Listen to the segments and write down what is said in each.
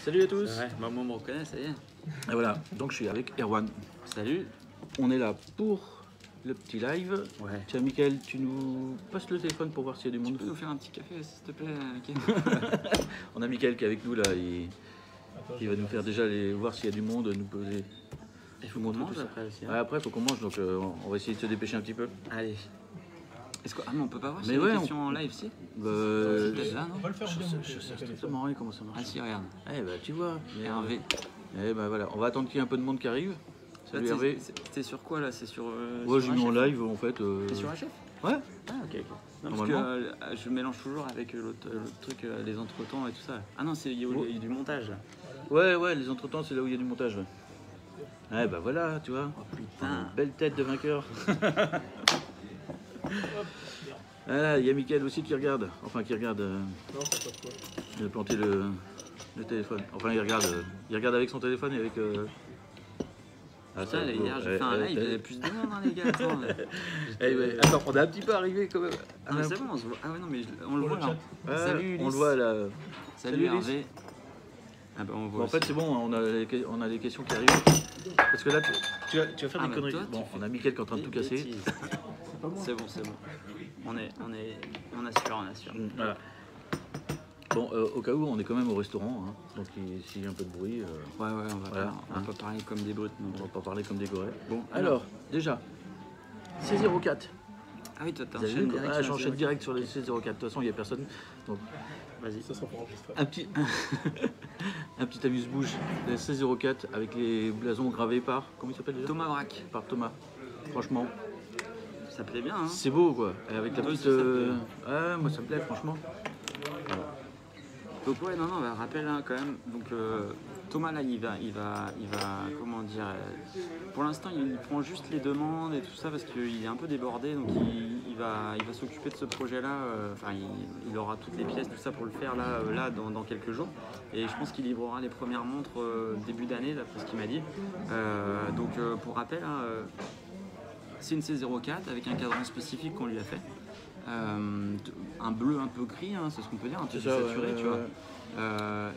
Salut à tous. Ouais, bah moi on me reconnaît, ça y est. Et voilà, donc je suis avec Erwan. Salut. On est là pour le petit live. Ouais. Tiens, Mickaël, tu nous passes le téléphone pour voir s'il y a du Tu monde. peux nous faire un petit café, s'il te plaît, Ken? On a Mickaël qui est avec nous là. Il va nous faire déjà voir s'il y a du monde, nous poser. Il faut qu'on mange après aussi. Hein. Ouais, après, il faut qu'on mange, donc on va essayer de se dépêcher un petit peu. Allez. Est-ce que... Ah mais on peut pas voir si Mais y a ouais, des questions en live, si C'est peut-être là, non? On va le faire bien. Je sais strictement rien comment ça marche. Ah si, regarde. Eh bah, tu vois. Hervé. Eh bah voilà, on va attendre qu'il y ait un peu de monde qui arrive. Salut Hervé. T'es sur quoi là? C'est sur. Ouais, sur j'ai mis en HF? live en fait. T'es sur HF? Ouais. Ah ok. Non, parce Normalement. que je mélange toujours avec l'autre truc, les entretemps et tout ça. Ah non, il y a du montage là. Ouais, les entretemps, c'est là où il y a du montage. Ouais, bah voilà, tu vois. Oh putain. Belle tête de vainqueur. Ah, il y a Mickaël aussi qui regarde. Enfin, qui regarde. Non, ça passe quoi? Il a planté le téléphone. Enfin, il regarde avec son téléphone et avec. Putain, hier j'ai fait un live, il y avait plus de monde, hein, les gars. Attends, ouais. Attends, on est un petit peu arrivé quand même. Ah, mais c'est bon, on se voit. Ah ouais, non, mais on le voit là. Ouais, Salut Ulysse. on le voit là. Salut Ulysse. Hervé. Ah bah on voit. Bon, en fait, c'est bon, on a les questions qui arrivent. Parce que là, tu vas faire des conneries. Bon, on a Mickaël qui est en train de tout casser. C'est bon, c'est bon. On assure. Voilà. Bon, au cas où, on est quand même au restaurant, hein, donc s'il y a un peu de bruit, Ouais, on va voilà, pas parler comme des brutes. on va pas parler comme des gorées. Bon, Alors, déjà, C04. Ah oui, toi Vous avez vu, j'enchaîne direct sur les C04. De toute façon, il n'y a personne. Donc, Vas-y. Ça sera pour enregistrer. un petit amuse-bouche, les C04 avec les blasons gravés par. Comment il s'appelle déjà? Thomas Braque. Par Thomas. Franchement, Ça plaît bien, hein. c'est beau quoi. Et avec la Toi petite. aussi, ça te Ouais, moi ça me plaît, franchement. Donc ouais, non, bah, rappel hein, quand même. Donc Thomas là, il va, comment dire. Pour l'instant, il prend juste les demandes et tout ça parce qu'il est un peu débordé. Donc il va s'occuper de ce projet-là. Enfin, il aura toutes les pièces, tout ça pour le faire là dans quelques jours. Et je pense qu'il livrera les premières montres début d'année, d'après ce qu'il m'a dit. Donc pour rappel, hein, c'est une C04 avec un cadran spécifique qu'on lui a fait. Un bleu un peu gris, hein, c'est ce qu'on peut dire, un peu saturé, tu vois.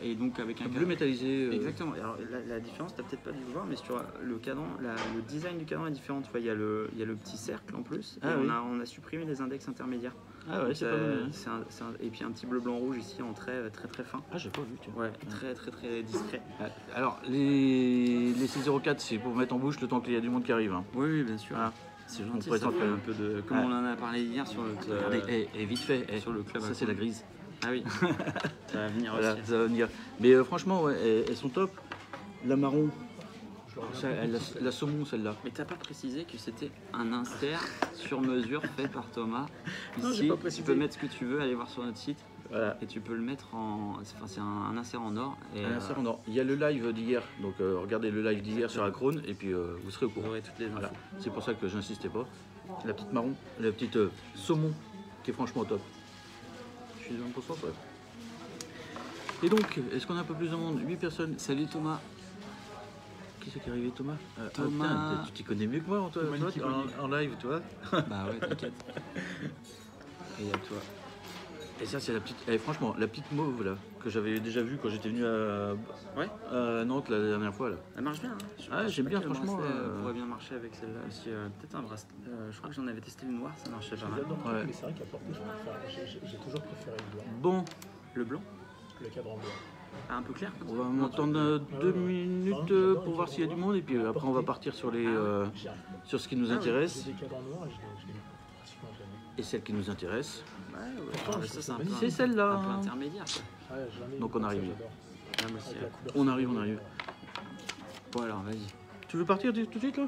Et donc avec un Bleu métallisé. Exactement. Alors la différence, t'as peut-être pas dû le voir, mais sur le cadran, le design du cadran est différent. Tu vois, il y a le petit cercle en plus. Et on a supprimé les index intermédiaires. Ah ouais, c'est pas mal. Et puis un petit bleu blanc rouge ici en très fin. Ah, j'ai pas vu, tu vois. Ouais, très discret. Alors, les C04, c'est pour mettre en bouche le temps qu'il y a du monde qui arrive. Hein. Oui, bien sûr. Ah. C'est gentil, On présente ça fait un peu de... Comme on en a parlé hier sur le club. Regardez, vite fait, sur le club. ça c'est la grise. Ah oui, ça va venir Voilà, aussi. ça va venir. Mais franchement, ouais, elles sont top. La marron, la saumon celle-là. Mais t'as pas précisé que c'était un insert sur mesure fait par Thomas. Non, j'ai Ici, pas tu précisé. peux mettre ce que tu veux, aller voir sur notre site. Voilà. Et tu peux le mettre en... Enfin, c'est un insert en or. Et, Un insert en or. Il y a le live d'hier, donc regardez le live d'hier sur Acrone et puis vous serez au vous courant. aurez toutes les infos. Voilà. C'est pour ça que j'insistais pas. La petite marron, la petite saumon qui est franchement top. Je suis 20%, ouais. Et donc, est-ce qu'on a un peu plus de monde? 8 personnes. Salut Thomas. Qui c'est qui est arrivé, Thomas? Thomas. Putain, tu t'y connais mieux que moi en live, tu vois. Bah ouais, t'inquiète. Et à toi. Et ça, c'est la petite. Franchement, la petite mauve là, que j'avais déjà vue quand j'étais venu à Nantes la dernière fois là. Elle marche bien. Hein. J'aime bien, franchement. pourrait bien marcher avec celle-là aussi. Peut-être un bracelet. Je crois que j'en avais testé une noire, ça marchait pas mal. J'adore, Ouais. mais c'est vrai qu'à porter, j'ai toujours préféré le blanc, Bon, Le blanc. le cadran blanc. Ah, un peu clair comme on ça. va m'entendre 2 minutes pour voir s'il y a du monde et puis après on va partir sur sur ce qui nous intéresse J'ai des cadrans noirs et je l'ai pratiquement jamais. et celle qui nous intéresse. Ouais. Pourtant, Mais je ça, trouve c'est un ça peu. C'est celle-là. Un peu intermédiaire. Quoi. Ouais, jamais. Donc on arrive. J'adore. Ah, moi aussi, Avec la couleur On arrive. Bon, alors, vas-y. Tu veux partir tout de suite là?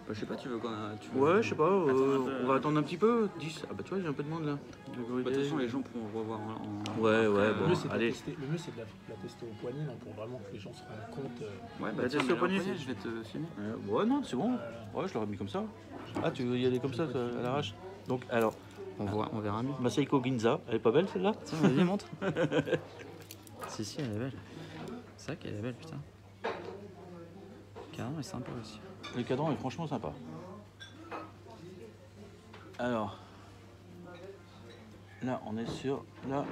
Je sais pas, tu veux quoi? Ouais, je sais pas, Attends un peu. on va attendre un petit peu. 10. Ah bah tu vois, j'ai un peu de monde là. Bah, de toute façon, les gens pourront revoir en. Ouais, Le bon, mieux, c'est de allez. la tester au poignet là, pour vraiment que les gens se rendent compte. Ouais, Bah, tiens, teste au mais poignet. alors, je vais te filmer. Ouais, non, c'est bon. Ouais, je l'aurais mis comme ça. Ah, tu veux y aller comme ça à l'arrache? Donc, alors, On verra mieux. Masaiko Ginza, elle est pas belle celle-là? Tiens, vas-y, montre. Si, elle est belle. C'est vrai qu'elle est belle, putain. Carrément, elle est sympa aussi. Le cadran est franchement sympa. Alors, là, on est sur la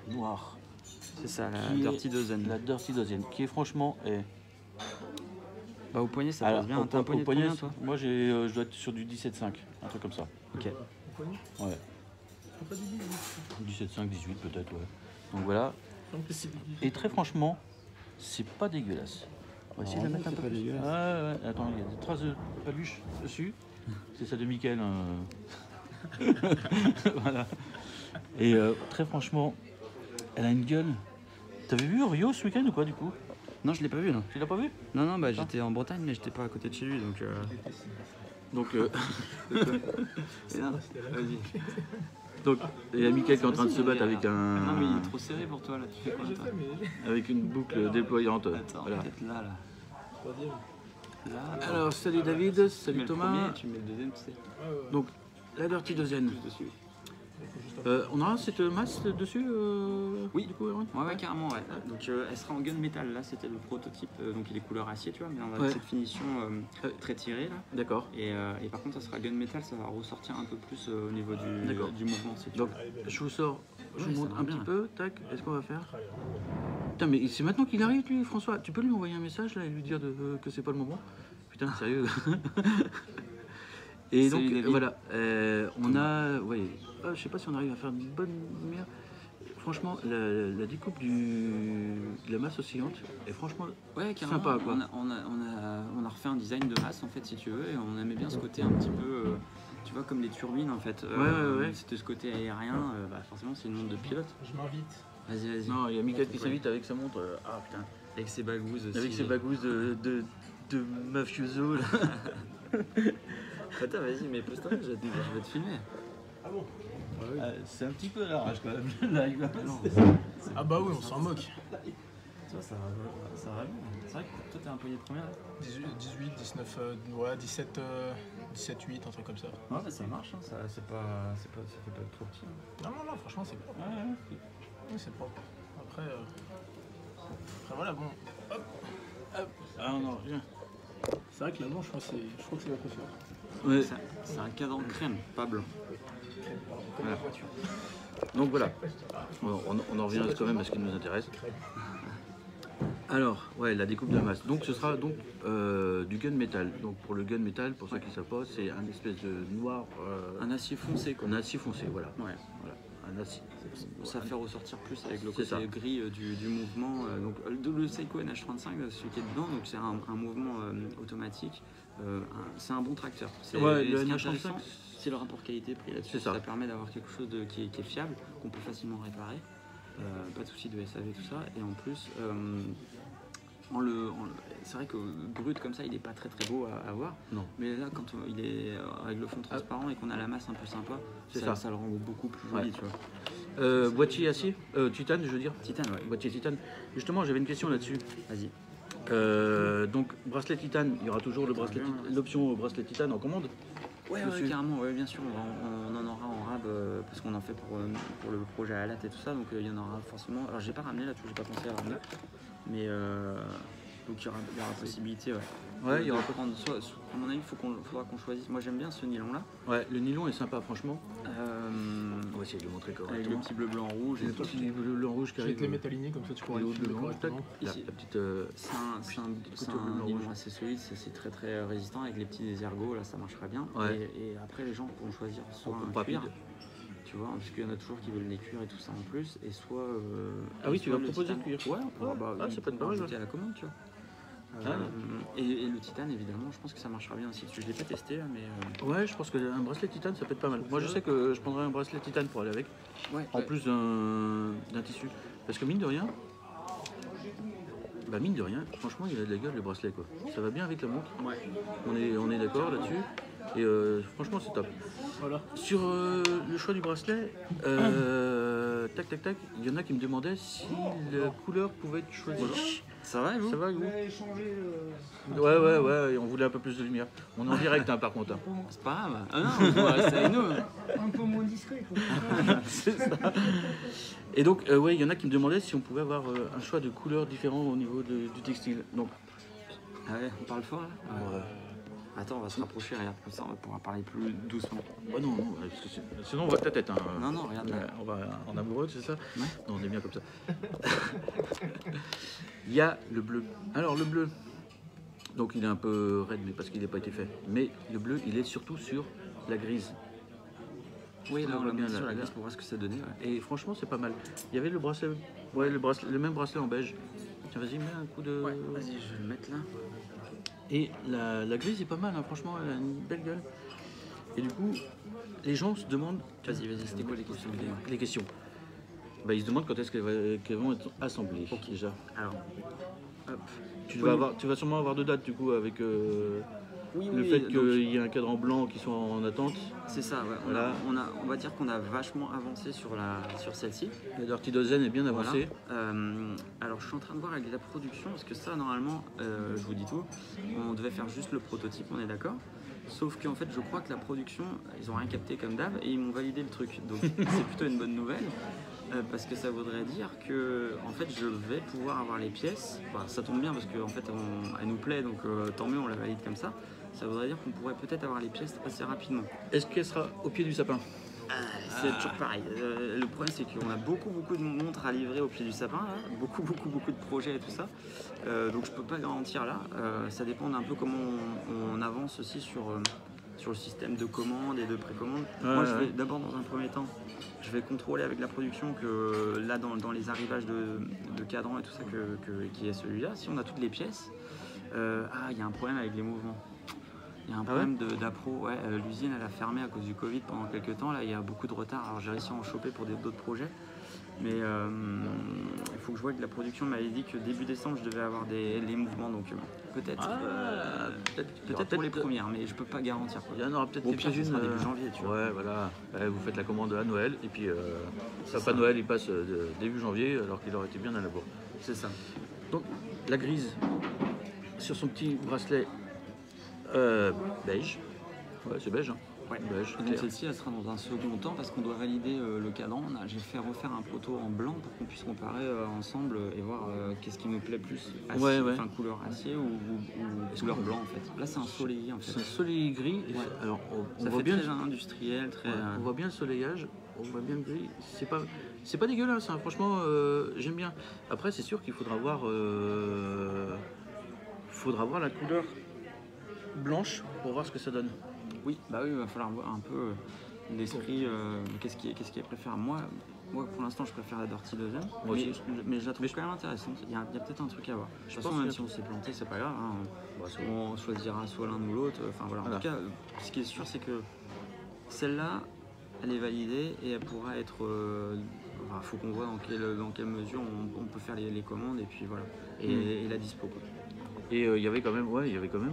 noire. C'est ça, la Qui est Dirty Dozen. La Dirty Dozen, qui est franchement... Bah, au poignet, ça Alors, passe bien. T'as un poignet de combien, toi? moi je dois être sur du 17,5, un truc comme ça. Ok. Au poignet? Ouais. T'as pas dit 18? 17,5, 18 peut-être, ouais. Donc voilà. Donc, c'est 18. Et très franchement, c'est pas dégueulasse. On va essayer de la mettre un peu pas plus. dégueulasse. Ouais, attends, il y a des traces de paluche dessus. C'est ça de Mickaël. Voilà. Et très franchement, elle a une gueule. T'avais vu Rio ce week-end ou quoi du coup? Non, je l'ai pas vu, non. Tu l'as pas vu? Non, bah j'étais en Bretagne, mais j'étais pas à côté de chez lui, donc... Donc, Non, vas-y. donc il y a Mickaël qui est en train de se battre avec Non, mais il un, est trop serré pour toi, là. Tu fais quoi, Je toi? sais, mais. avec une boucle déployante. Attends, Voilà. peut-être là. Troisième. Là. Alors salut David, Tu mets salut le Thomas. premier, tu mets le deuxième, tu sais. Ouais. Donc la Dirty Dozen. Juste dessus. On aura cette masse dessus Oui. Du coup, Aaron Ouais, carrément, ouais. Donc elle sera en gun metal, là c'était le prototype, donc il est couleur acier, tu vois, mais on va Ouais. cette finition très tirée là. D'accord. Et par contre, ça sera gun metal, ça va ressortir un peu plus au niveau D'accord. du mouvement, si tu Donc veux. je vous sors, je Ouais, vous ça montre va un bien. petit peu. Tac, est-ce qu'on va faire? Putain, mais c'est maintenant qu'il arrive lui, François. Tu peux lui envoyer un message là et lui dire que c'est pas le moment? Putain, sérieux. Et Salut, donc David. voilà, on a, ouais, je sais pas si on arrive à faire une bonne lumière. Franchement, la découpe de la masse oscillante est franchement Ouais, carrément. sympa, quoi. On a refait un design de masse en fait, si tu veux, et on aimait bien ce côté un petit peu, tu vois, comme les turbines en fait. Ouais. C'était ce côté aérien, bah, forcément c'est une montre de pilote. Je m'invite. Vas-y. Non, il y a Mickaël qui s'invite avec sa montre. Ah putain, Avec ses bagouses aussi. avec ses bagouses de mafioso là. Attends, vas-y, mais pose-toi, je vais te filmer. Ah bon? C'est un petit peu à l'arrache quand même, le live. Ah bah oui, on s'en moque. Tu vois, ça va bien. C'est vrai que toi t'es un poignet de première. 18, 19, ouais, 17, 17, 8, un truc comme ça. Ouais, bah, ça marche, hein. Ça fait pas trop petit. Hein. Non, franchement, c'est propre. Ouais. Oui, c'est propre. Après, voilà, bon. Ah non, rien. C'est vrai que la blanche, je crois que c'est ma préférée. Ouais. C'est un cadran crème, pas blanc. Comme la voiture. Donc voilà, on en revient quand même à ce qui nous intéresse. Alors, ouais, la découpe de la masse. Donc ce sera donc du gun metal. Donc pour le gun metal, pour ceux qui ne savent pas, c'est un espèce de noir, Un acier foncé, quoi. un acier foncé, voilà. Ouais. Voilà, un acier. Ça fait ressortir plus avec le C'est côté ça. gris du mouvement. Donc le Seiko NH35, celui qui est dedans, donc c'est un mouvement automatique. C'est un bon tracteur. Ouais, et le ce qui est NH35, intéressant, c'est le rapport qualité-prix là-dessus. C'est ça. Ça permet d'avoir quelque chose qui est fiable, qu'on peut facilement réparer. Pas de souci de SAV, tout ça. Et en plus, c'est vrai que brut comme ça, il n'est pas très beau à voir. Non. Mais là, quand il est avec le fond transparent et qu'on a la masse un peu sympa, C'est ça ça. le rend beaucoup plus joli, Ouais. tu vois. Boîtier acier, titane, je veux dire. Titane, ouais. Boîtier titane. Justement, j'avais une question là-dessus. Vas-y. Donc bracelet titane, il y aura toujours l'option bracelet titane en commande. Ouais, dessus. carrément, ouais, bien sûr, on en aura en rab parce qu'on en fait pour le projet Alat et tout ça, donc il y en aura forcément. Alors j'ai pas ramené là, j'ai pas pensé à ramener, mais donc il y aura possibilité, ouais. Ouais, il y aura de prendre, à mon avis, faudra qu'on choisisse. Moi j'aime bien ce nylon là, Ouais, le nylon est sympa, franchement. On va essayer de le montrer avec le correctement. petit bleu, blanc, rouge. Le Et tout. petit bleu rouge qui Je vais te arrive. les mettre alignés comme ça tu pourras Le les bleu filmer blanc rouge, tac. correctement. La Ici. petite. C'est un bleu, nylon rouge. assez solide, c'est très résistant avec les petits ergots, là ça marcherait bien. Ouais. Et après les gens pourront choisir soit En un coupe cuir, rapide. tu vois, parce qu'il y en a toujours qui veulent les cuirs et tout ça en plus, et soit. Ah oui, tu vas le proposer titane. le cuir. Ouais, on pourra, Ah, ça peut être pas mal, rajouter ouais. à la commande, tu vois. Ah. Et le titane, évidemment, je pense que ça marchera bien aussi. Je l'ai pas testé là, mais. Ouais, je pense qu'un bracelet titane, ça peut être pas mal. Moi, je sais que je prendrais un bracelet titane pour aller avec, Ouais, en plus d'un tissu. Parce que mine de rien, franchement, il a de la gueule le bracelet, quoi. Ça va bien avec la montre. Ouais. On est d'accord là-dessus. Et franchement, c'est top. Voilà. Sur le choix du bracelet, tac, il y en a qui me demandaient si la couleur pouvait être choisie. Ça va, et vous? Ça va, vous? Changer Ouais, et on voulait un peu plus de lumière. On est en direct, hein, par contre. Hein. C'est pas grave. Ah non, on va rester avec nous. un peu moins discret. Quoi. C'est ça. Et donc, ouais, il y en a qui me demandaient si on pouvait avoir un choix de couleurs différents au niveau du textile. Donc, Ah ouais, on parle fort là? Attends, on va se rapprocher, regarde, comme ça on va pouvoir parler plus doucement. bah non, parce que sinon on voit ta tête. Hein. Non, regarde là. On va en amoureux, c'est ça? Ouais. Non, on est bien comme ça. Il y a le bleu. Alors le bleu, donc il est un peu raide, mais parce qu'il n'a pas été fait. Mais le bleu, il est surtout sur la grise. Oui, là, on l'a mis bien sur là, la là. glace pour voir ce que ça donnait. Ouais. Et franchement, c'est pas mal. Il y avait le bracelet, ouais, le même bracelet en beige. Tiens, vas-y, mets un coup de. Vas-y, je vais le mettre là. Et la grise est pas mal, hein, franchement, elle a une belle gueule. Et du coup, les gens se demandent. Vas-y, c'était quoi les questions vidéo? Les questions. Bah, ils se demandent quand est-ce qu'elles vont être assemblées. Ok. Déjà. Alors, hop. Tu vas sûrement avoir 2 dates du coup avec Oui, le oui, fait donc, qu'il y a un cadran blanc qui soit en attente. c'est ça, ouais. Voilà. On va dire qu'on a vachement avancé sur celle-ci. La Dirty Dozen est bien Voilà. avancée. Alors je suis en train de voir avec la production, parce que ça normalement, je vous dis tout, on devait faire juste le prototype, on est d'accord. Sauf qu'en fait je crois que la production, ils ont rien capté comme d'hab et ils m'ont validé le truc. Donc c'est plutôt une bonne nouvelle. Parce que ça voudrait dire que en fait je vais pouvoir avoir les pièces. Bah, ça tombe bien parce qu'en fait elle nous plaît, donc tant mieux, on la valide comme ça. Ça voudrait dire qu'on pourrait peut-être avoir les pièces assez rapidement. Est-ce qu'elle sera au pied du sapin? C'est toujours pareil. Le problème, c'est qu'on a beaucoup de montres à livrer au pied du sapin, là. Beaucoup de projets et tout ça. Donc je peux pas garantir là. Ça dépend un peu comment on avance aussi sur le système de commande et de précommande. Moi, je vais d'abord, dans un premier temps, je vais contrôler avec la production que là, dans les arrivages de cadran et tout ça, qu'il y ait celui-là. Si on a toutes les pièces, il y a un problème avec les mouvements. Il y a un problème d'appro. Ouais, l'usine elle a fermé à cause du Covid pendant quelques temps. Là, il y a beaucoup de retard. Alors j'ai réussi à en choper pour d'autres projets. Mais il faut que je vois que la production m'avait dit que début décembre je devais avoir les mouvements. Donc peut-être pour les premières, mais je peux pas garantir. Quoi. Il y en aura peut-être Au pire, ce quelques-unes. sera début janvier, tu vois. Ouais, voilà. Vous faites la commande à Noël et puis Papa Noël il passe début janvier alors qu'il aurait été bien à la bourre. C'est ça. Donc la grise sur son petit bracelet beige. Ouais, c'est beige. Hein. Ouais. Beige, Et donc clair. celle-ci elle sera dans un second temps parce qu'on doit valider le cadran. J'ai fait refaire un proto en blanc pour qu'on puisse comparer ensemble et voir qu'est-ce qui nous plaît plus. Acier, Ouais. Enfin couleur acier ou couleur blanc en fait. Là c'est un soleil en fait. C'est un soleil gris. Et Ouais. alors on Ça voit fait bien. très industriel, très. On voit bien le soleillage, on voit bien le gris. C'est pas dégueulasse, hein. Franchement, j'aime bien. Après, c'est sûr qu'il faudra voir la couleur blanche pour voir ce que ça donne. Oui, bah oui, il va falloir voir un peu l'esprit, qu'est-ce qui est préférable. Moi, pour l'instant, je préfère la Dirty Dozen, Moi aussi. mais je la trouve quand même intéressante. Il y a peut-être un truc à voir. De toute façon, pense même que- si on s'est planté, c'est pas grave. Hein. Bah, c'est On choisira soit l'un ou l'autre. Enfin voilà. En Voilà. tout cas, ce qui est sûr, c'est que celle-là, elle est validée et elle pourra être. Faut qu'on voit dans quelle mesure on peut faire les commandes et puis voilà. Et la dispo quoi. Et il y avait quand même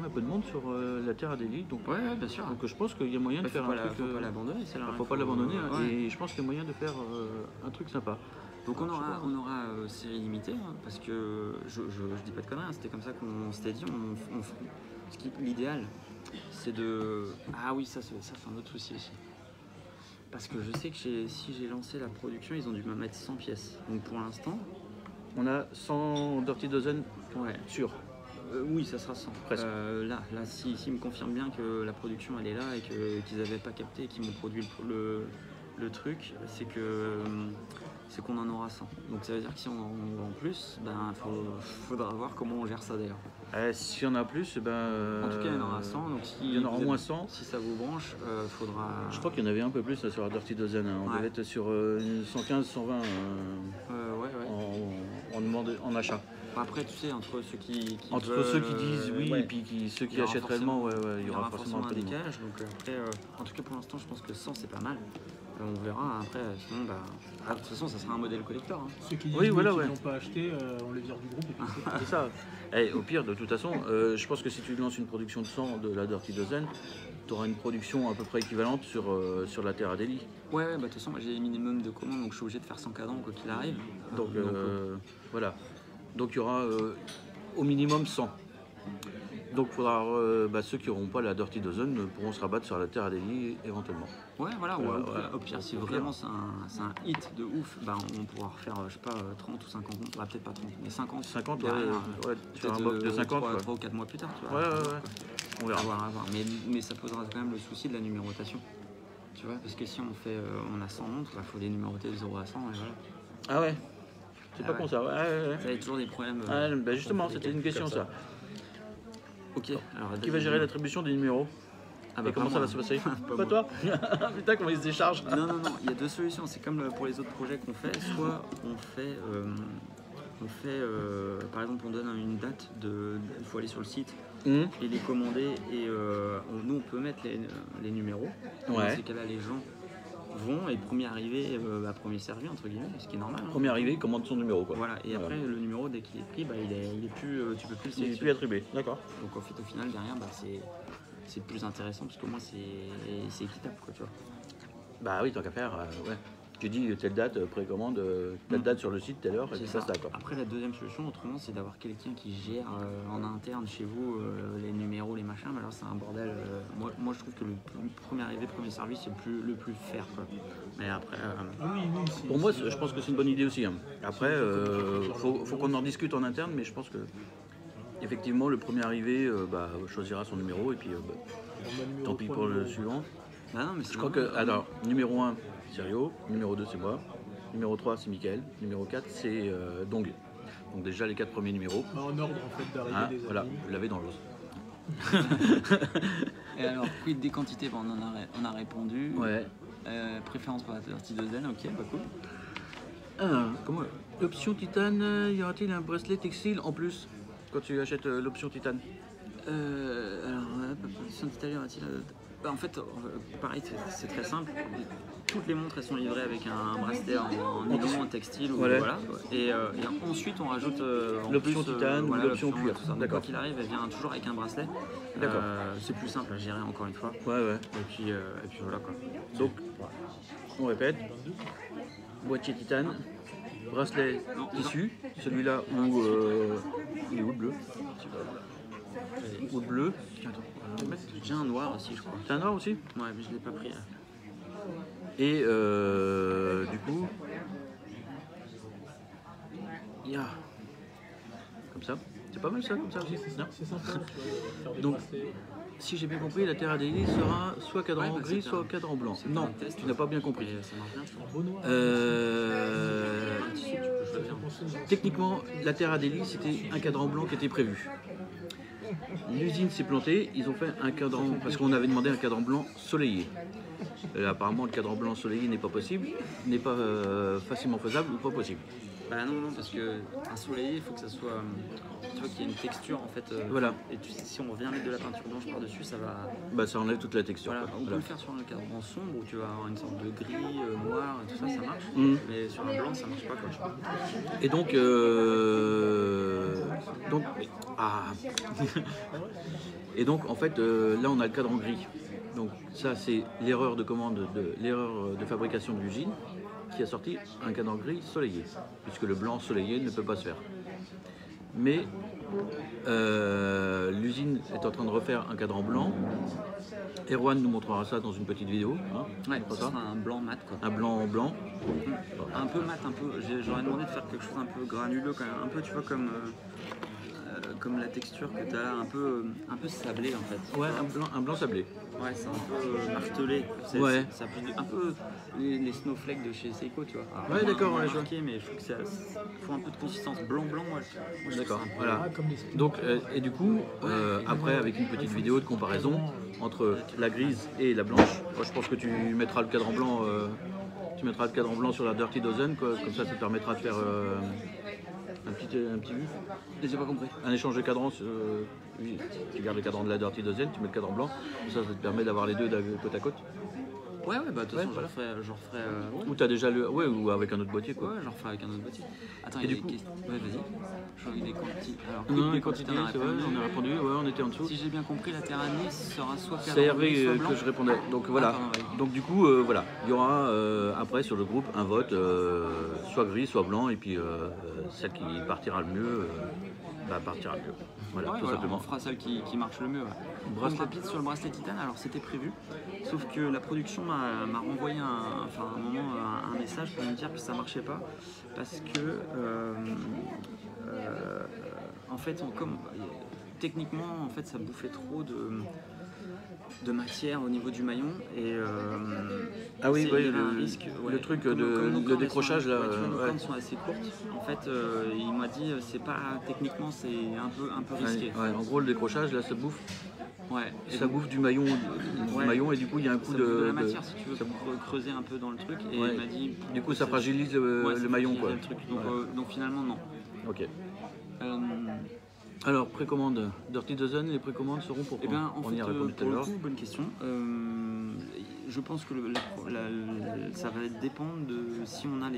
un peu de monde sur la Terre Adélie, donc, Ouais, bien sûr. donc je pense qu'il y a moyen de faire un truc. Faut pas l'abandonner, celle-là. Faut pas l'abandonner, hein, Ouais. et je pense qu'il y a moyen de faire un truc sympa. Donc on Je sais aura, pas. on aura série limitée, hein, parce que je dis pas de conneries, hein, c'était comme ça qu'on s'était dit. L'idéal, c'est de... Ah oui, ça c'est un autre souci aussi. Parce que je sais que si j'ai lancé la production, ils ont dû me mettre 100 pièces. Donc pour l'instant, On a 100 Dirty Dozen ouais. sur. Oui, ça sera 100. Presque. Là s'ils me confirment bien que la production elle est là et qu'ils n'avaient pas capté et qu'ils m'ont produit le truc, c'est qu'on en aura 100. Donc ça veut dire que si on en vend plus, ben faudra voir comment on gère ça d'ailleurs. S'il y en a plus, En tout cas, il y en aura 100. Donc si il y en aura au vous moins êtes- 100. Si ça vous branche, faudra. Je crois qu'il y en avait un peu plus là, sur la Dirty Dozen. Hein. On Ouais. devait être sur 115, 120 Ouais. en demande, en achat. Après, tu sais, entre ceux qui Entre veulent, ceux qui disent oui ouais, et puis ceux il qui y aura achètent réellement, il y aura forcément un peu un de monde. décalage. Donc après, en tout cas pour l'instant, je pense que 100 c'est pas mal. On verra après. Sinon, de toute façon, ça sera un modèle collector. Hein. Ceux qui disent Oui, voilà, qu'ils ouais. n'ont pas acheté, on les vire du groupe. Et puis c'est- C'est ça. Au pire, de toute façon, je pense que si tu lances une production de 100 de la Dirty Dozen, tu auras une production à peu près équivalente sur la Terre Adélie. Ouais, bah de toute façon, moi j'ai les minimum de commandes, donc je suis obligé de faire 100 cadrans quoi qu'il arrive. Donc voilà. Donc il y aura au minimum 100. Donc il faudra, ceux qui n'auront pas la Dirty Dozen pourront se rabattre sur la Terre Adélie éventuellement. Ouais, voilà, Ouais, au pire, si vraiment c'est un hit de ouf, bah, on pourra refaire, je sais pas, 30 ou 50, bah, peut-être pas 30, mais 50. 50, derrière, sur un peut-être, box de 50. 3 quoi. ou 4 mois plus tard, tu vois. Ouais. On À verra. voir. Mais ça posera quand même le souci de la numérotation. Tu vois, parce que si on a 100 montres, il faut les numéroter de 0 à 100 et voilà. Ah ouais. C'est Ah pas ouais. con ça. Ouais, ouais. Ça avait toujours des problèmes. Ah, bah justement, c'était une question ça. Ok, alors Qui va gérer l'attribution des numéros? Ah Et bah, comment pas ça moi. va se passer? Pas Pas moi. toi? Putain, comment il se décharge? Non, non, non, il y a deux solutions. C'est comme pour les autres projets qu'on fait. Soit par exemple, on donne une date, il faut aller sur le site Hum. et les commander. Et nous, on peut mettre les numéros. Dans Ouais. ces cas-là, les gens vont et premier arrivé, premier servi, entre guillemets, ce qui est normal. Hein. Premier arrivé, commande son numéro quoi. Voilà, et Voilà. après, le numéro, dès qu'il est pris, bah, il est plus, tu peux plus le Il est plus sélectionner. attribué. D'accord. Donc, en fait, au final, derrière, bah, c'est plus intéressant parce qu'au moins, c'est équitable, quoi, tu vois. Bah oui, tant qu'à faire, ouais. Tu dis telle date, précommande, telle date sur le site, telle heure, et puis C'est ça, quoi. Après, la deuxième solution, autrement, c'est d'avoir quelqu'un qui gère en interne chez vous les numéros, les machins. Mais alors, c'est un bordel. Moi, je trouve que le premier arrivé, premier service, c'est le plus fair, quoi. Mais après, Oui, oui. Pour moi, je pense que c'est une bonne idée aussi. Hein. Après, faut qu'on en discute en interne, mais je pense que effectivement, le premier arrivé choisira son numéro et puis tant pis pour le suivant. bah non, mais c'est Je crois normal. que, alors, numéro 1, c'est Rio, numéro 2, c'est moi, numéro 3, c'est Mickaël, numéro 4, c'est Dong. Donc déjà les 4 premiers numéros. En ordre en fait d'arrivée Hein, des voilà, amis. vous l'avez dans l'os. Et alors, quid des quantités, bah, on a répondu. Ouais. Préférence pour la Dirty Dozen, ok, bah cool. Comment Option titane, y aura-t-il un bracelet textile en plus quand tu achètes l'option titane? Proposition d'Italie, en fait, pareil, c'est très simple. Toutes les montres elles sont livrées avec un bracelet en nylon, en textile, ou, Voilà. voilà. Et ensuite on rajoute en L'option plus, titane ou voilà, l'option cuir. tout ça. Donc, D'accord. quoi qu'il arrive, elle vient toujours avec un bracelet. D'accord. C'est plus simple à gérer encore une fois. Ouais, ouais. Et puis voilà quoi. Donc, on répète, boîtier titane, bracelet tissu, celui-là ou il est où le bleu? Ou le bleu? Attends, J'ai un noir aussi, je crois. t'as un noir aussi? Ouais, mais je l'ai pas pris. Et du coup, il y a comme ça. C'est pas mal ça, comme ça aussi, non? C'est sympa, tu vois, faire des Donc, bracelets. Si j'ai bien compris, la Terra Daily sera soit cadran Ouais, bah, gris, c'était soit un- cadran blanc. c'était Non, un test, tu n'as pas bien compris. Et ça marche bien, je trouve. Beau noir. Tu peux choisir. Techniquement, la Terra Daily, c'était un cadran blanc qui était prévu. L'usine s'est plantée, ils ont fait un cadran, parce qu'on avait demandé un cadran blanc soleillé. Apparemment, le cadran blanc soleillé n'est pas possible, n'est pas facilement faisable ou pas possible. Bah non, parce que un soleillé, il faut que ça soit, tu vois, qu'il y ait une texture en fait. Voilà. Et si on vient mettre de la peinture blanche par-dessus, ça va. Bah, ça enlève toute la texture. Voilà, quoi. on peut Voilà. le faire sur un cadran sombre où tu vas avoir une sorte de gris, noir et tout ça, ça marche. Mhm. Mais sur un blanc, ça marche pas quoi. Et donc, et donc en fait, là on a le cadran gris. Donc ça c'est l'erreur de commande, l'erreur de fabrication de l'usine qui a sorti un cadran gris soleillé, puisque le blanc soleillé ne peut pas se faire. Mais l'usine est en train de refaire un cadran blanc. Erwan nous montrera ça dans une petite vidéo. Hein, Ouais, c'est pas ça ça sera un blanc mat quoi. Un blanc blanc. Un peu mat, un peu. J'aurais demandé de faire quelque chose un peu granuleux quand même, un peu, tu vois, comme la texture que tu as là, un peu sablé en fait. Ouais, un blanc sablé. Ouais, c'est un peu martelé. Ouais. Ça plus un peu les snowflakes de chez Seiko, tu vois. Alors, Ouais, d'accord, moins ouais, je vois. marqué, mais je trouve que ça faut un peu de consistance blanc, moi. Je trouve D'accord, ça un peu- voilà. Ah, comme les skis. Donc, et du coup, après, avec une petite vidéo de comparaison entre la grise et la blanche, moi, je pense que tu mettras le cadran blanc, sur la Dirty Dozen, quoi. Comme ça te permettra de faire un petit vu. J'ai pas compris. Un échange de cadrans. Oui, tu gardes le cadran de la Dirty Dozen, tu mets le cadran blanc, comme ça te permet d'avoir les deux côte à côte. Ouais, bah de toute façon, Ouais, voilà. je referai. Ouais. Ou t'as déjà le. Ouais, ou avec un autre boîtier, quoi. Ouais, je referai avec un autre boîtier. Attends, Et il y a du des coup- questions. Ouais, vas-y. Je regarde les quantités. Alors, Non, les les quantités, on a c'est vrai, répondu. on a répondu, ouais, on était en dessous. Si j'ai bien compris, la Terra Nice sera soit C'est cadran Hervé gris, soit blanc. que je répondais. Donc voilà. pardon, ouais. Donc du coup, voilà. Il y aura après sur le groupe un vote, soit gris, soit blanc, et puis celle qui partira le mieux, partira le mieux. Voilà, Ouais, tout voilà, simplement. on fera celle qui marche le mieux. Ouais. Bracelet. Point rapide sur le bracelet titane, alors c'était prévu, sauf que la production m'a renvoyé un moment un message pour me dire que ça marchait pas, parce que en fait, techniquement, en fait, ça bouffait trop de matière au niveau du maillon et Ah oui, il y ouais, avait un risque, le truc de nos le cordes, décrochage là. nos Ouais. cordes sont assez courtes. En fait, il m'a dit c'est pas techniquement c'est un peu risqué. Ouais, en gros, le décrochage là, ça bouffe. Ouais. Et Ça donc, bouffe du maillon, et du coup il y a un coup ça bouffe de la matière si tu veux ça- creuser un peu dans le truc. Et Ouais. il m'a dit. Du coup ça fragilise Ouais, le ça maillon fragilise quoi. le truc. Donc, Ouais. donc finalement non. Ok. Euh, Alors précommande, Dirty Dozen, les précommandes seront pour Eh quand? bien, en On fait, y a répondu tout à pour le l'heure. coup, bonne question. Je pense que ça va dépendre de si on a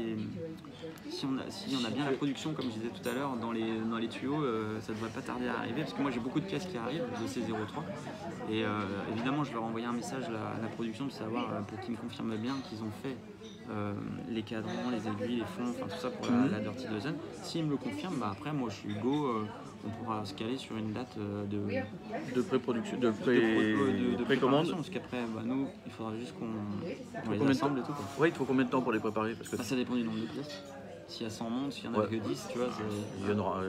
si on a bien la production, comme je disais tout à l'heure, dans les tuyaux, ça ne devrait pas tarder à arriver, parce que moi j'ai beaucoup de pièces qui arrivent de ces 03 et évidemment je leur ai envoyé un message à la production de savoir pour qu'ils me confirment bien qu'ils ont fait les cadrans, les aiguilles, les fonds, enfin tout ça pour la Dirty Dozen. S'ils me le confirment, bah après moi je suis go, on pourra se caler sur une date De pré-production, de de précommande. préparation, parce qu'après bah, nous il faudra juste qu'on les combien de assemble et tout quoi. Ouais, il te faut combien de temps pour les préparer? Parce que Bah, ça dépend du nombre de pièces. S'il y a 100 montres, s'il y en a Ouais. que 10, tu vois, il y en aura.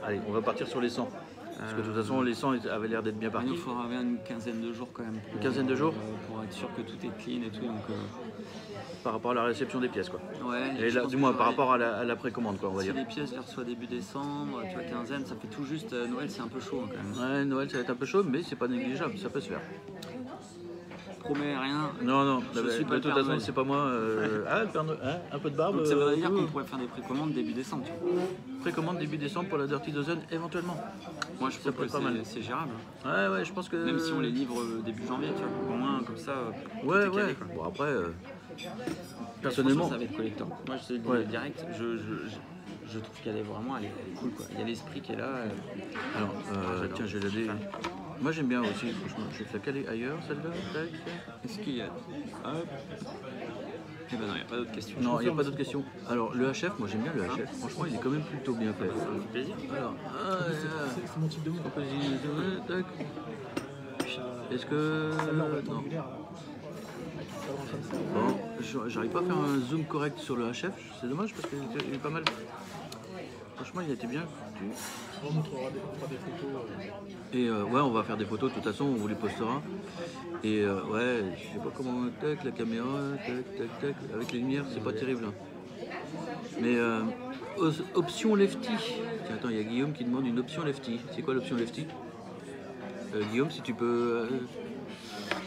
Allez, on va partir sur les 100. Parce que de toute façon, les 100 avaient l'air d'être bien il partis. nous faudra une quinzaine de jours quand même. Une quinzaine de jours pour être sûr que tout est clean et tout. Donc, Par rapport à la réception des pièces, quoi. ouais. Et je là, pense du que moins, j'aurai- par rapport à la précommande, quoi, on va Si dire. les pièces, je les reçois début décembre, tu vois, quinzaine, ça fait tout juste. Noël, c'est un peu chaud hein, quand même. Ouais, Noël, ça va être un peu chaud, mais c'est pas négligeable, ça peut se faire. Promets rien. Non, Je bah, suis pas de le toute Père façon, Noël. c'est pas moi. Ah, le Père Noël, hein, un peu de barbe. Donc ça voudrait dire tout. qu'on pourrait faire des précommandes début décembre, tu vois. Précommande début décembre pour la Dirty Dozen, éventuellement. Moi, je Ça trouve peut que être pas mal. c'est gérable. Ouais, je pense que. Même si on les livre début janvier, tu vois. Au moins, comme ça, tout Ouais, est calé, ouais. quoi. Bon, après, Personnellement, personnellement. ça va être collector. Moi, je te le dis Ouais. direct, je trouve qu'elle est vraiment elle est cool. Quoi. Il y a l'esprit qui est là. Alors, j'adore. tiens, j'ai la dé. Moi, j'aime bien aussi, franchement. Je vais te la caler ailleurs, celle-là. Tac. Est-ce qu'il y a. Hop. Eh ben non, il n'y a pas d'autres questions. Non, il n'y a pas d'autres questions. Alors, le HF, moi j'aime bien le HF. Franchement, il est quand même plutôt bien fait. Ça me fait plaisir. Alors, C'est mon type de montre. tac. Est-ce que. Celle-là, on va Non. rectangulaire. Bon, j'arrive pas à faire un zoom correct sur le HF, c'est dommage parce qu'il est pas mal. Franchement, il a été bien foutu. On montrera on fera des photos. Et ouais, on va faire des photos, de toute façon, on vous les postera. Et ouais, je sais pas comment, tac, la caméra, tac, avec les lumières, c'est pas terrible. Hein. Mais option lefty. Tiens, attends, il y a Guillaume qui demande une option lefty. C'est quoi l'option lefty? Guillaume, si tu peux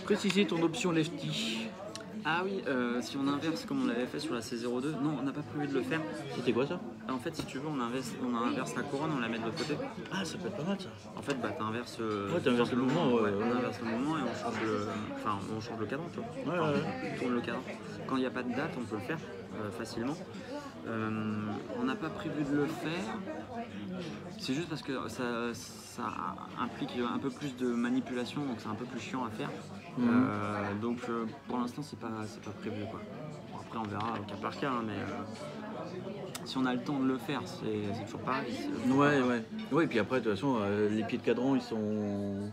préciser ton option lefty. Ah oui, si on inverse comme on l'avait fait sur la C02, non, on n'a pas prévu de le faire. C'était quoi ça? En fait, si tu veux, on inverse la couronne, on la met de l'autre côté. Ah, ça peut être pas mal ça. En fait, bah, t'inverses. Ouais, t'inverses le mouvement, ouais. On inverse le mouvement et on change le cadran, tu vois. Ouais, Enfin, ouais. on tourne le cadran. Quand il n'y a pas de date, on peut le faire facilement. On n'a pas prévu de le faire. C'est juste parce que ça implique un peu plus de manipulation, donc c'est un peu plus chiant à faire. Donc pour l'instant, c'est pas prévu, quoi. Bon, après, on verra au cas par cas, hein, mais si on a le temps de le faire, c'est toujours pareil. Ouais, et puis après, de toute façon, les pieds de cadran, ils sont.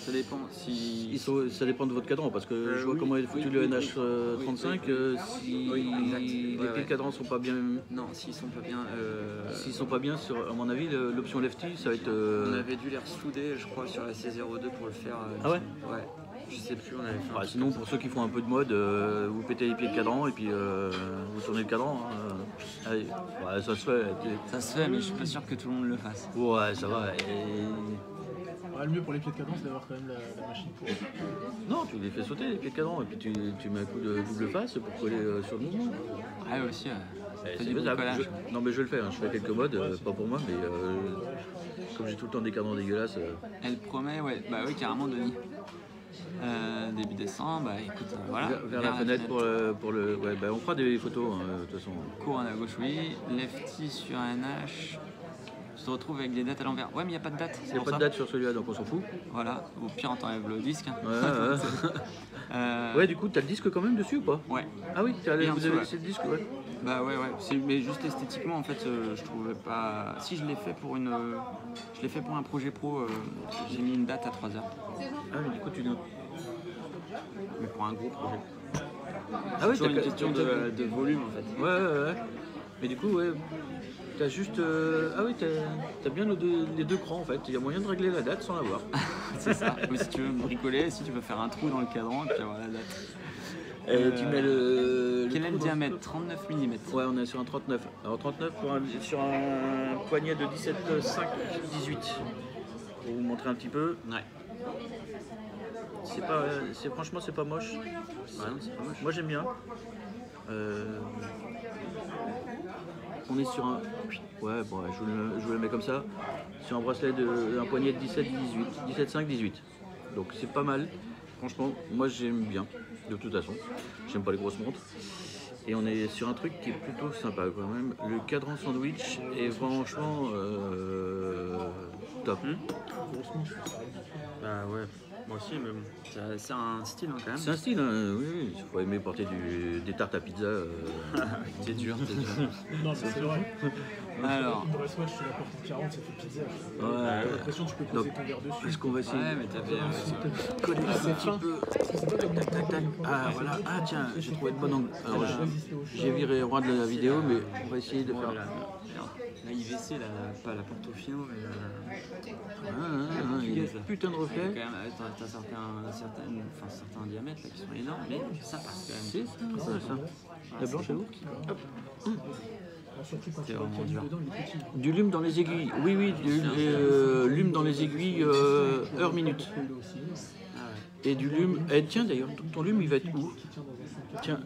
Ça dépend si. Ça dépend de votre cadran, parce que je vois oui, comment est foutu oui, le oui, NH35. oui. Si Oui, exact. les Ouais, pieds de cadran sont pas bien. Non, s'ils sont pas bien. S'ils sont pas bien, à mon avis, l'option lefty, ça va être. On avait dû les ressouder, je crois, sur la C02 pour le faire. Ah ouais? Ouais. Je sais plus, on avait fait un Bah, truc sinon, comme ça. pour ceux qui font un peu de mode, vous pétez les pieds de cadran et puis vous tournez le cadran. Hein. Allez, ouais, ça se fait. Ça se fait, mais je suis pas sûr que tout le monde le fasse. Ouais, ça va. Ouais, le mieux pour les pieds de cadran, c'est d'avoir quand même la machine pour. Non, tu les fais sauter les pieds de cadran et puis tu mets un coup de double face pour coller sur le mouvement. Ah ouais, aussi, C'est fait du faisable. bricolage. Non, mais je vais le faire. Hein. Je fais quelques modes, pas pour moi, mais comme j'ai tout le temps des cadrans dégueulasses. Elle promet, ouais, bah oui, carrément, Denis. Début décembre, bah écoute, voilà. Vers la fenêtre pour le. Ouais, bah, on fera des photos, hein, de toute façon. Couronne à gauche, oui. Lefty sur NH. Je te retrouve avec des dates à l'envers. Ouais, mais il n'y a pas de date. Il n'y a pas de date sur celui-là, donc on s'en fout. Voilà, au pire, on t'enlève le disque. Hein. Ouais, ouais, du coup, t'as le disque quand même dessus ou pas? Ouais. Ah oui, Et en vous dessous, avez ouais. laissé le disque, ouais. Bah ouais, mais juste esthétiquement, en fait, je trouvais pas. Si je l'ai fait pour je l'ai fait pour un projet pro. J'ai mis une date à 3h, Ah oui, du coup, tu notes. mais pour un gros projet. Ah oui, Toujours une question de volume, en fait. Ouais. Mais du coup, ouais. T'as juste. Ah oui, t'as bien les deux crans en fait. Il y a moyen de régler la date sans l'avoir. C'est ça. Ou si tu veux bricoler, si tu veux faire un trou dans le cadran, et puis avoir la date. Tu mets le. Quel est le trou dans- diamètre? 39 mm. Ouais, on est sur un 39. Alors 39 sur un poignet de 17,5, 18. Pour vous montrer un petit peu. Ouais. Franchement, c'est pas moche. Ouais, non, c'est pas moche. Moi, j'aime bien. On est sur un. Ouais, bon, je vous le mets comme ça. Sur un bracelet un poignet de 17, 18. 17,5, 18. Donc c'est pas mal. Franchement, moi j'aime bien. De toute façon, j'aime pas les grosses montres. Et on est sur un truc qui est plutôt sympa quand même. Le cadran sandwich est franchement top. Bah ouais, moi aussi, mais bon, c'est un style hein, quand même. C'est un style, hein, oui. Il faut aimer porter des tartes à pizza. C'est dur, c'est dur. Non, mais c'est vrai. Alors, Une Dresswatch, tu la portes en 40, ça fait pizza. Ouais. J'ai l'impression que tu peux poser Donc, ton verre dessus. est-ce qu'on va essayer ouais, mais t'avais. coller Ah, un c'est petit fin. peu? C'est pas comme Tac, tac, tac. Ah voilà. Ah tiens, j'ai trouvé de bon angle. Alors, j'ai viré roi de la vidéo, mais on va essayer de faire. Voilà, la IVC, pas la Portofino, mais Il y a putain de reflets. quand même, t'as certains diamètres là, qui sont énormes, mais ça passe quand même. C'est ça. La blanche est où? Hop. Surtout quand C'est tu vois vraiment qu'il y a dur. dedans, il est petit. Du lume dans les aiguilles. Oui, lume dans les aiguilles heure-minute. Ah ouais. Et du lume. Tiens d'ailleurs, ton lume il va être où? Tiens,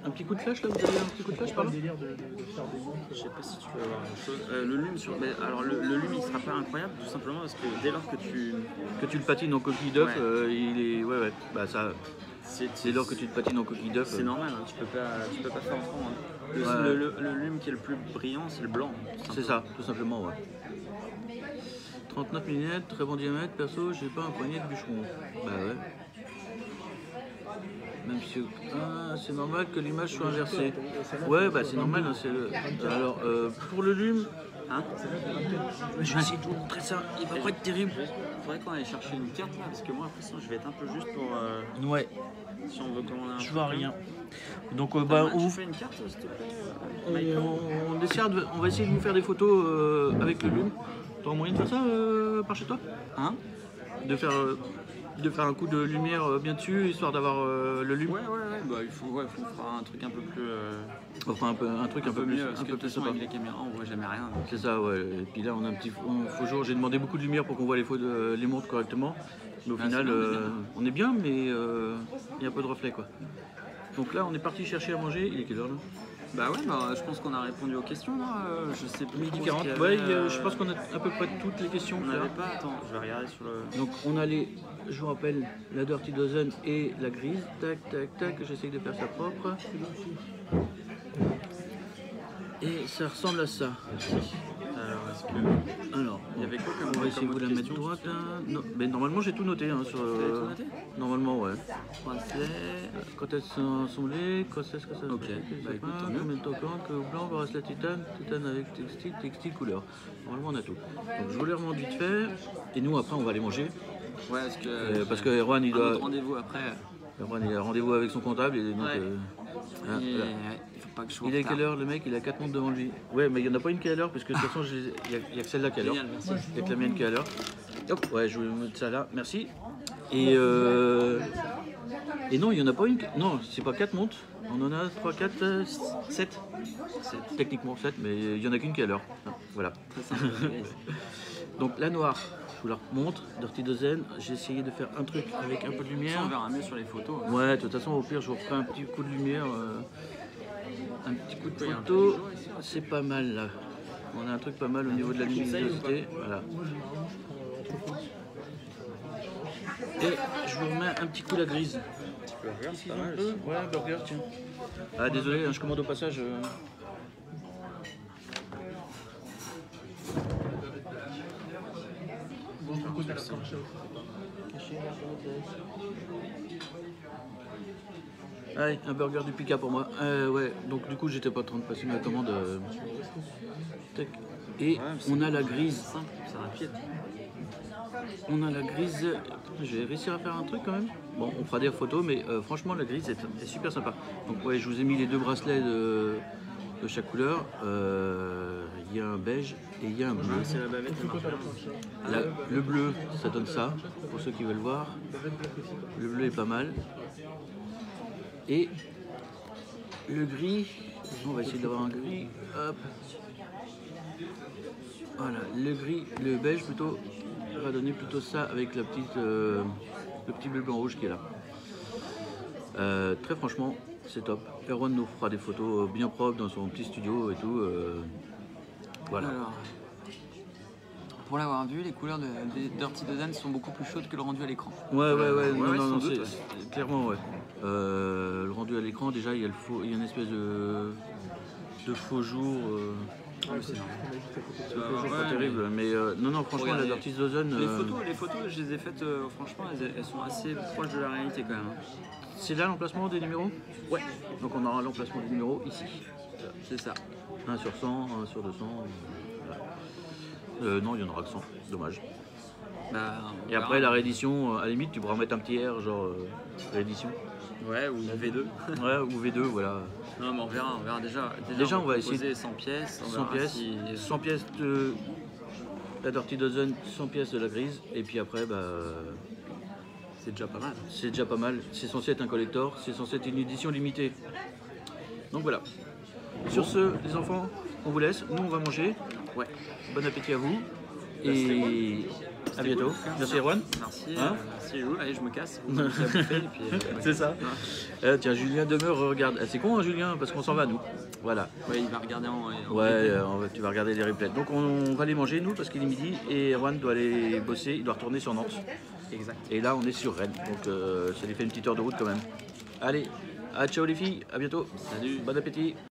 un petit coup de flash là, vous avez un petit coup de flash par là? Le délire de faire des montres. Je sais pas si tu veux voir une chose. Le lume alors le lume il sera pas incroyable tout simplement parce que dès lors que tu Que tu le patines en coquille d'œuf, Ouais. il est. Ouais. Bah ça. Dès lors que tu te patines en coquille d'œuf. c'est normal, hein, tu peux pas faire autrement. Hein. Ouais. Le lume qui est le plus brillant c'est le blanc. tout C'est simplement. ça, tout simplement, ouais. 39 mm, très bon diamètre. Perso, j'ai pas un poignet de bûcheron. Bah ouais. Même si. Ah, c'est normal que l'image soit inversée. Ouais, bah c'est normal. Hein, alors, pour le lume. Hein Je vais essayer de vous montrer ça. Il va pas être terrible. Faudrait qu'on aille chercher une carte là parce que moi après ça je vais être un peu juste pour Ouais, si on veut commander un je truc. vois rien. Donc, bah, Tu fais une carte s'il te plaît Michael on va essayer de vous faire des photos avec le lume. T'auras moyen de faire ça par chez toi? Hein De faire un coup de lumière bien dessus, histoire d'avoir le lume. Ouais, bah il faut faire un truc un peu plus Enfin, un truc un peu plus, mieux parce un que peu de toute plus façon sympa. avec les caméras on voit jamais rien. C'est ça, ouais. Et puis là, on a un petit faux jour. J'ai demandé beaucoup de lumière pour qu'on voit les montres correctement. Mais au Ah, final, c'est bien, on est bien, mais il y a un peu de reflet, quoi. Donc là, on est parti chercher à manger. Il est quelle heure là? Bah ouais, bah, je pense qu'on a répondu aux questions là. Je sais plus. Midi trop 40. ce qu'il y Ouais, avait, je pense qu'on a à peu près toutes les questions. On là. n'avait pas. Attends, je vais regarder sur le. Donc on a je vous rappelle, la Dirty Dozen et la grise. Tac, tac, tac. J'essaye de faire ça propre. Et ça ressemble à ça. Alors, est-ce que. Alors, Il y avait quoi comme on va essayer de vous la autre mettre question, droite là. Non, mais normalement j'ai tout noté. Hein, sur, T'avais tout noté normalement, ouais. Bracelet, quand elles sont assemblées, quand est-ce que ça se Ok, fait, bah écoute, tant mieux. combien de tocants, que blanc, bracelet titane avec textile, couleur. Normalement on a tout. Donc je vous les remonte vite fait. Et nous après on va aller manger. Ouais, Parce que Erwan il un autre doit. rendez-vous après. Erwan il a rendez-vous avec son comptable et donc. Ouais. Hein, Et, voilà. il faut pas que je sois en Il est retard. quelle heure le mec? Il a 4 montres devant lui. Ouais, mais il n'y en a pas une qui est à l'heure, parce que de toute façon, il y a que celle-là qui est à l'heure. Génial, merci. Il n'y a que la mienne qui est à l'heure. Hop, ouais, je vais mettre ça là, merci. Et non, il n'y en a pas une. Non, c'est pas 4 montres. On en a 3, 4, 7. Techniquement 7, mais il n'y en a qu'une qui est à l'heure. Voilà. Très sympa. Donc la noire, je vous la montre, Dirty Dozen. J'ai essayé de faire un truc avec un peu de Ça, lumière. on verra mieux sur les photos. Ouais, de toute façon, au pire, je vous ferai un petit coup de lumière, un petit coup de Il y a un peu photo. de jour ici. C'est pas mal là. On a un truc pas mal au niveau de la luminosité. Voilà. Et je vous remets un petit coup la grise. C'est pas mal. Ouais, burger, tiens. Ah, désolé, hein, je commande au passage. Allez, un burger du Pika pour moi. Ouais, donc du coup, j'étais pas en train de passer ma commande. Tac. Et on a la grise. Simple, c'est rapide. On a la grise. Je vais réussir à faire un truc quand même. Bon, on fera des photos, mais franchement, la grise est super sympa. Donc, ouais, je vous ai mis les deux bracelets de chaque couleur. Il y a un beige et il y a un bleu. C'est la bavette, ça marche bien. Le bleu, ça donne ça, pour ceux qui veulent voir. Le bleu est pas mal. Et le gris, on va essayer d'avoir un gris. Hop. Voilà, le beige plutôt, va donner plutôt ça avec la petite, le petit bleu blanc rouge qui est là. Très franchement, c'est top. Erwan nous fera des photos bien propres dans son petit studio et tout. Voilà. Alors, pour l'avoir vu, les couleurs des Dirty Dozen sont beaucoup plus chaudes que le rendu à l'écran. Ouais, non, sans non, doute, c'est clairement, ouais. Le rendu à l'écran, déjà, il y a une espèce de faux jour. C'est Pas terrible, mais non, franchement, Regardez. la Dirty Dozen. Les photos, je les ai faites, franchement, elles sont assez proches de la réalité quand même. C'est là l'emplacement des numéros? Ouais, Donc on aura l'emplacement des numéros ici. c'est ça. 1 sur 100, 1 sur 200. Voilà. Non, il y en aura que 100, dommage. Bah, on Et verra. après la réédition, à la limite, tu pourras mettre un petit R, genre réédition. Ouais, ou V2. Ouais, ou V2, voilà. Non, mais on verra déjà. Déjà, on va proposer essayer 100 pièces. On 100 verra pièces, si- 100 pièces de la Dirty Dozen, 100 pièces de la grise, et puis après, bah, C'est déjà pas mal. c'est déjà pas mal. C'est censé être un collector, c'est censé être une édition limitée. Donc voilà. Sur ce, les enfants, on vous laisse. Nous, on va manger. Ouais. Bon appétit à vous. c'était Et à bientôt. cool. Merci Erwan. Merci. Hein Merci Lou. Allez, je me casse. Vous avez bouffer, et puis, C'est ça. Tiens, Julien demeure, regarde. C'est con, hein, Julien, parce qu'on s'en va, nous. Voilà. Ouais, il va regarder en. Ouais, tu vas regarder les replays. Donc on va aller manger, nous, parce qu'il est midi. Et Erwan doit aller bosser, il doit retourner sur Nantes. Exact. Et là, on est sur Rennes. Donc ça lui fait une petite heure de route quand même. Allez, ciao les filles, à bientôt. Salut. Bon appétit.